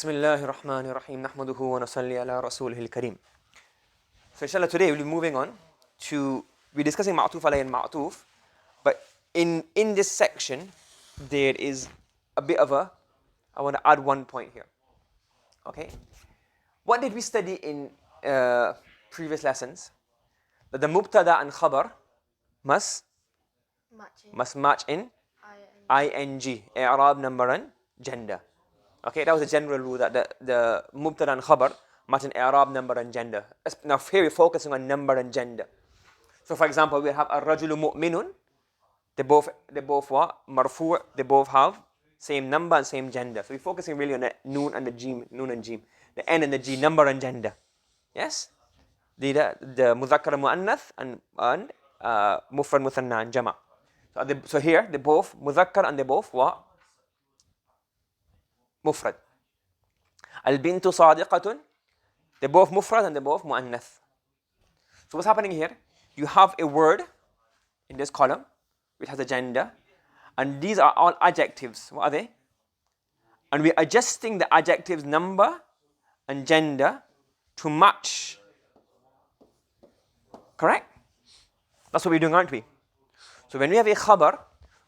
Bismillahir Rahmanir Rahim. Nahmaduhu wa nasalli ala rasulihil kareem. So inshallah today we'll be moving on to, we're discussing ma'tuf alayhi and ma'tuf, but in this section there is a bit of a, I want to add one point here. Okay? What did we study in previous lessons? That the mubtada and khabar must match in ing, i'rab, number and gender. Okay, that was a general rule that the mubtada and khabar match in i'rab, number and gender. Now here we're focusing on number and gender. So for example, we have ar-rajulu mu'minun. They both what? Marfu', they both have same number and same gender. So we're focusing really on the noon and the jim, noon and jim. The n and the g, number and gender. Yes? The mudhakkar mu'annath and mufrad muthanna and jama'. So here they both mudhakkar and they both what? Mufrad. Al-bintu sadiqatun. They're both mufrad and they're both mu'annath. So what's happening here? You have a word in this column which has a gender, and these are all adjectives. What are they? And we're adjusting the adjectives number and gender to match. Correct? That's what we're doing, aren't we? So when we have a khabar,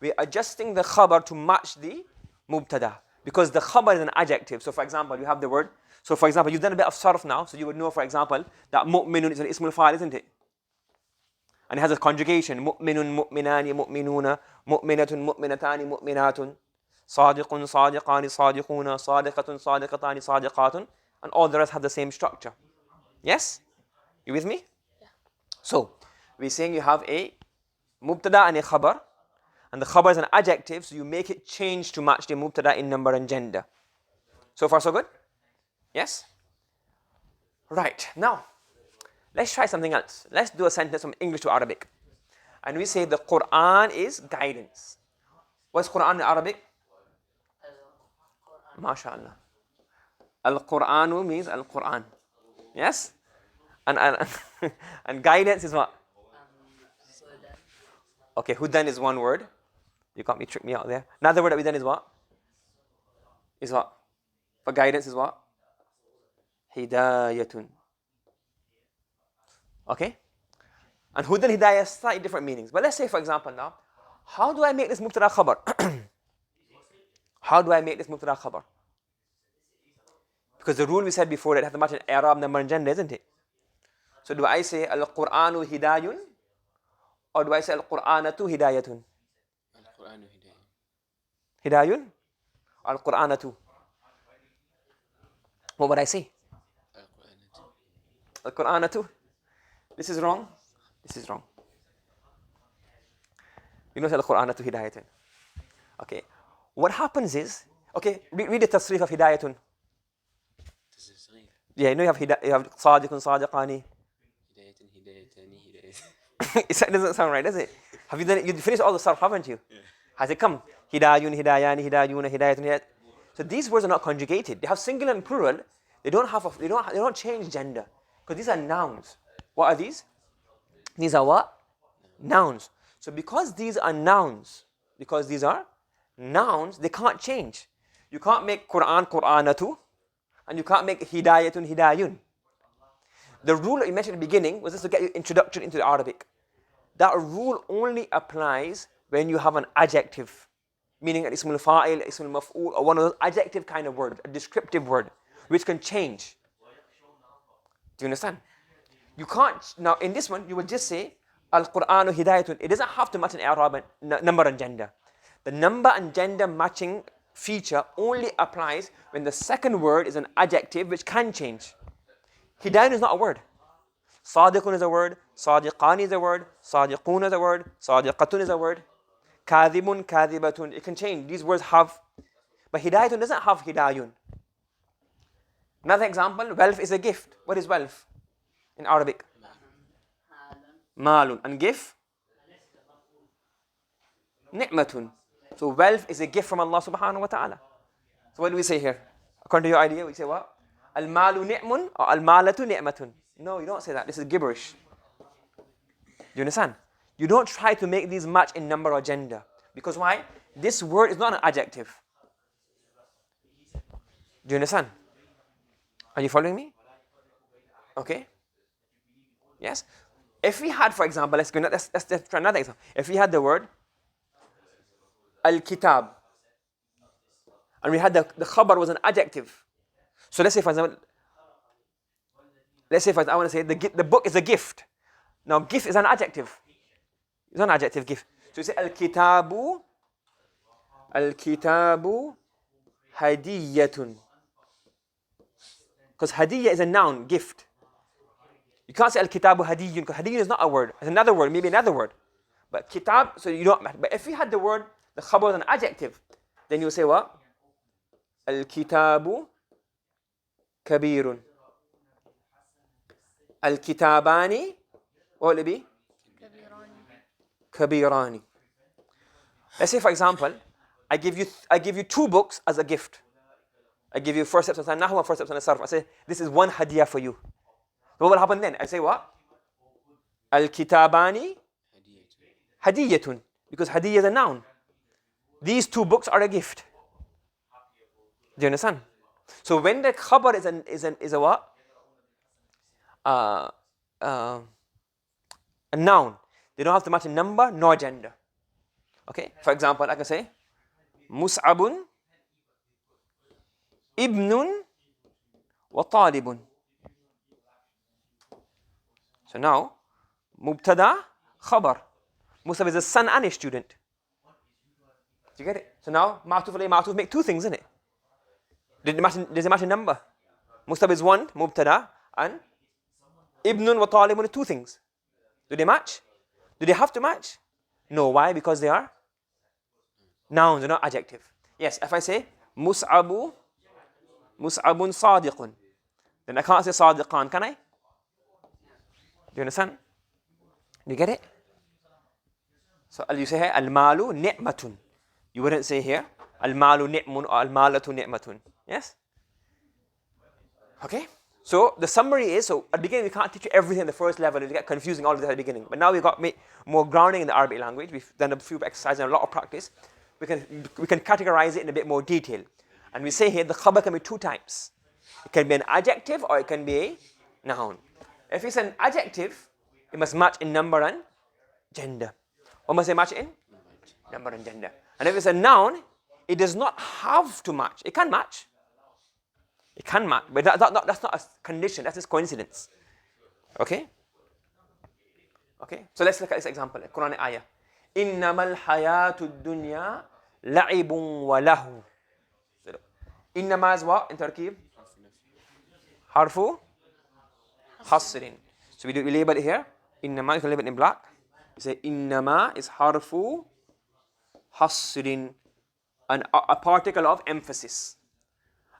we're adjusting the khabar to match the mubtada. Because the khabar is an adjective. So for example, you have the word. So for example, you've done a bit of sarf now. So you would know, for example, that mu'minun is an ismul fa'il, isn't it? And it has a conjugation. Mu'minun, mu'minani, mu'minuna, mu'minatun, mu'minatani, mu'minatun, sadiqun, sadiqani, sadiquna, sadiqatun, sadiqatani, sadiqatun. And all the rest have the same structure. Yes? You with me? Yeah. So, we're saying you have a mubtada and a khabar. And the khabar is an adjective, so you make it change to match the mubtada in number and gender. So far, so good? Yes? Right. Now, let's try something else. Let's do a sentence from English to Arabic. And we say the Quran is guidance. What's Quran in Arabic? MashaAllah. Al-Quranu means Al-Quran. Yes? And guidance is what? Okay, hudan is one word. You can't trick me out there. Another word that we done is what? Is what? For guidance is what? Hidayatun. Okay? And hudan, hidayah has slightly different meanings. But let's say, for example, now, how do I make this mubtada khabar? How do I make this mubtada khabar? Because the rule we said before, it has to match an i'rab, number and gender, isn't it? So do I say al-Qur'anu hidayun? Or do I say al-Qur'anatu hidayatun? Al-Qur'anu hidayatun. Hidayun? Al-Qur'anatu. What would I say? Al-Qur'anatu. Al-Qur'anatu. This is wrong. This is wrong. You know al-Qur'anatu hidayatun. Okay. What happens is, okay, read the tasrif of hidayatun. Yeah, you know you have sadiqun, sadiqani. Hidayatun, hidayatani, hidayatun. It doesn't sound right, does it? Have you done it? You finished all the sarf, haven't you? Yeah. Has it come? Hidayun, hidayani, hidayuna, hidayatun, hidayat. So these words are not conjugated. They have singular and plural. They don't change gender. Because these are nouns. What are these? These are what? Nouns. So because these are nouns, they can't change. You can't make Quran, Qur'anatu, and you can't make hidayatun, hidayun. The rule that you mentioned at the beginning was just to get you introduction into the Arabic. That rule only applies when you have an adjective, meaning an ismul fa'il, ismul maf'ul, or one of those adjective kind of words, a descriptive word, which can change. Do you understand? You can't, now in this one, you will just say, Al-Qur'anu hidayatun. It doesn't have to match an i'rab, number and gender. The number and gender matching feature only applies when the second word is an adjective which can change. Hidayun is not a word. Sadiqun is a word. Sadiqani is a word. Sadiqun is a word. Sadiqatun is a word. Kadhibun, kadhibatun. It can change. These words have. But hidayatun doesn't have hidayun. Another example, wealth is a gift. What is wealth in Arabic? Malun. And gift? Ni'matun. So wealth is a gift from Allah subhanahu wa ta'ala. So what do we say here? According to your idea, we say what? Al-malu ni'mun or al-malatu ni'matun. No, you don't say that. This is gibberish. Do you understand? You don't try to make these match in number or gender. Because why? This word is not an adjective. Do you understand? Are you following me? Okay. Yes. If we had, for example, let's try another example. If we had the word al-kitab, and we had the khabar was an adjective. So let's say, for example, I want to say the book is a gift. Now, gift is an adjective. It's an adjective gift. So you say al-kitabu hadiyatun. Because hadiyya is a noun, gift. You can't say al-kitabu hadiyun, because hadiyun is not a word. It's another word, maybe another word. But kitab, so you don't. But if you had the word, the khabar is an adjective, then you say what? Al-kitabu kabirun. Al-kitabani, what will it be? Kabirani. Let's say, for example, I give you 2 books as a gift. I give you first steps on Nahu and first steps on Sarf. I say, this is 1 hadiyah for you. So what will happen then? I say what? Al-kitabani hadiyatun. Because hadiyah is a noun. These 2 books are a gift. Do you understand? So when the khabar is a what? A noun. They don't have to match a number nor gender. Okay? For example, I can say Mus'abun Ibnun wa Talibun. So now, Mubtada, Khabar. Mus'ab is a son and a student. Do you get it? So now, Ma'tuf alayhi Ma'tuf make 2 things, isn't it? Does it match a number? Mus'ab is 1, Mubtada, and Ibnun wa Talibun are 2 things. Do they match? Do they have to match? No. Why? Because they are nouns, they're not adjective. Yes, if I say Mus'abun Sadiqun, then I can't say Sadiqan, can I? Do you understand? Do you get it? So you say here Al-Malu Ni'matun. You wouldn't say here Al-Malu Ni'mun or Al-Malatu Ni'matun. Yes? Okay? So the summary is, so at the beginning we can't teach you everything at the first level, it'll get confusing all of this at the beginning. But now we've got more grounding in the Arabic language, we've done a few exercises and a lot of practice. We can categorize it in a bit more detail. And we say here the khabar can be 2 types. It can be an adjective or it can be a noun. If it's an adjective, it must match in number and gender. What must it match in? Number and gender. And if it's a noun, it does not have to match. It can match. It can match, but that's not a condition, that's just coincidence. Okay? Okay? So let's look at this example, Quranic ayah. إِنَّمَا الْحَيَاةُ الدُّنْيَا لَعِبٌ وَلَهُ. إِنَّمَا is what in Turkey? Harfu hasrin. So we label it here. إِنَّمَا, you can label it in black. We say إِنَّمَا is harfu hasrin, a particle of emphasis.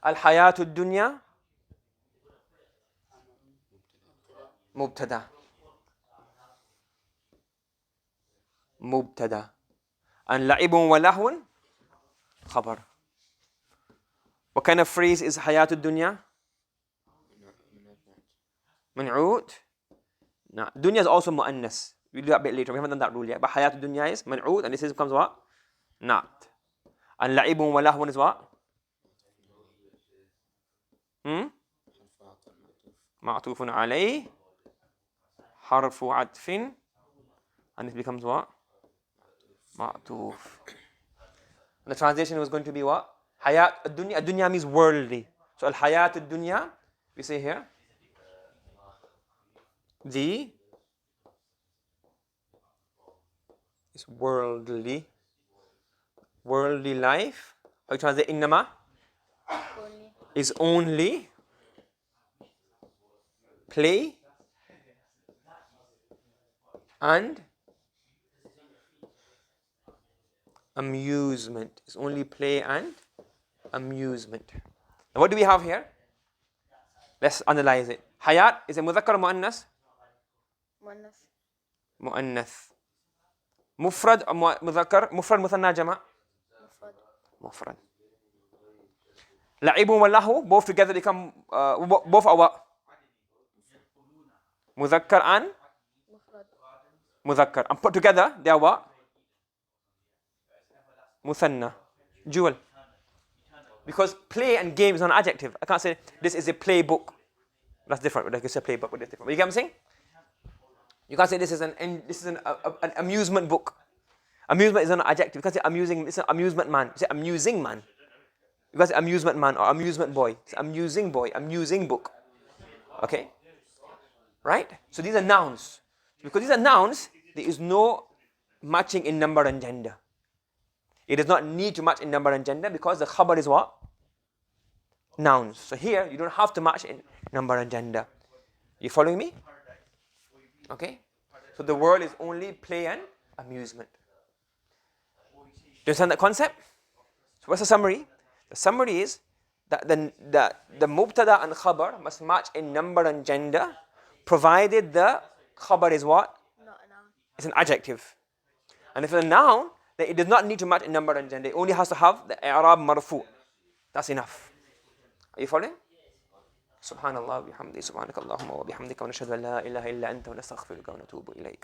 Al-Hayatu Dunya Mubtada. And La'ibun wa Lahun Khabar. What kind of phrase is Hayatu Dunya? Man'ud. No. Dunya is also mu'annas. We'll do that a bit later. We haven't done that rule yet. But Hayatu Dunya is Man'ud, and this becomes what? Not. And La'ibun wa Lahun is what? معطوف عليه حرف عطف, and it becomes what? معطوف. And the translation was going to be what? Hayat ad-dunya. Ad-dunya means worldly. So al-hayat ad-dunya, we say here, the is worldly life. How you translate innama? Is only play and amusement. It's only play and amusement. Now what do we have here? Let's analyze it. Hayat is a mudhakkar or muannas? Muannas. Mufrad or mudhakkar? Mufrad, muthanna, jama'? Mufrad. La'ibun wa lahu, both together become, both are what? Mudhakkar and? Mudhakkar. And put together, they are what? Muthanna. Jewel. Because play and game is not an adjective. I can't say this is a playbook. That's different. Like you say playbook, but it's different. You get what I'm saying? You can't say this is an amusement book. Amusement is not an adjective. You can't say amusing. It's an amusement man. You say amusing man. You can't say amusement man or amusement boy. It's amusing boy, amusing book. Okay? Right? So these are nouns. Because these are nouns, there is no matching in number and gender. It does not need to match in number and gender because the khabar is what? Nouns. So here, you don't have to match in number and gender. You following me? Okay? So the word is only play and amusement. Do you understand that concept? So what's the summary? The summary is that the mubtada and khabar must match in number and gender, provided the khabar is what? Not a noun. It's an adjective. And if it's a noun, then it does not need to match in number and gender. It only has to have the i'rab marfu. That's enough. Are you following? سبحان الله وبحمده سبحانك اللهم وبحمدك ونشهد أن لا إله إلا أنت ونستغفرك ونتوب إليك